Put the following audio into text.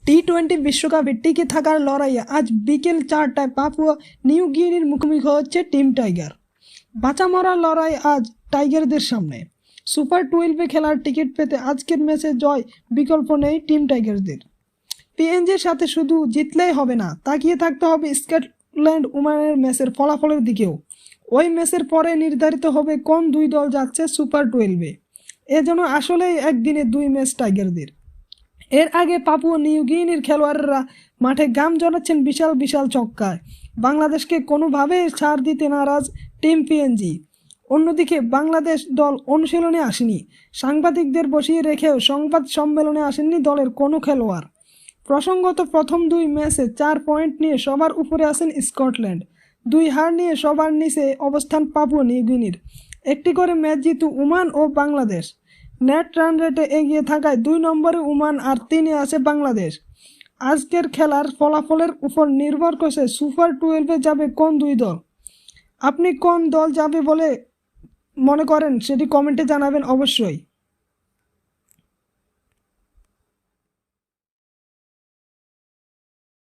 টি-20 বিশ্বকাপে টিকে থাকার লড়াইয়ে আজ বিকেল 4টায় পাপুয়া নিউ গিনির মুখোমুখি হচ্ছে টিম টাইগার। বাঁচা মরার লড়াই আজ টাইগারদের সামনে। সুপার 12-এ খেলার টিকিট পেতে আজকের ম্যাচে জয় বিকল্প নেই টিম টাইগারদের। পিএনজির সাথে শুধু জিতলেই হবে না, তাকিয়ে থাকতে হবে স্কটল্যান্ড ওমানের ম্যাচের ফলাফলের দিকেও। ওই ম্যাচের পরে নির্ধারিত হবে কোন দুই দল যাচ্ছে সুপার 12-এ। এজন্য আসলেই একদিনে দুই ম্যাচ টাইগারদের। এর আগে পাপুয়া নিউ গিনির খেলোয়াড়রা মাঠে ঘাম জড়াচ্ছেন বিশাল বিশাল ছক্কায়। বাংলাদেশকে কোনোভাবেই ছাড় দিতে নারাজ টিম পিএনজি। অন্যদিকে বাংলাদেশ দল অনুশীলনে আসেনি, সাংবাদিকদের বসিয়ে রেখেও সংবাদ সম্মেলনে আসেননি দলের কোনো খেলোয়াড়। প্রসঙ্গত, প্রথম দুই ম্যাচে 4 পয়েন্ট নিয়ে সবার উপরে আছেন স্কটল্যান্ড, 2 হার নিয়ে সবার নিচে অবস্থান পাপুয়া নিউ গিনির। একটি করে ম্যাচ জিতু ওমান ও বাংলাদেশ। নেট রান রেটে এগিয়ে থাকায় 2 নম্বরে ওমান আর 3-এ আছে বাংলাদেশ। আজকের খেলার ফলাফলের উপর নির্ভর করছে সুপার 12-এ যাবে কোন দুই দল। আপনি কোন দল যাবে বলে মনে করেন সেটি কমেন্টে জানাবেন অবশ্যই।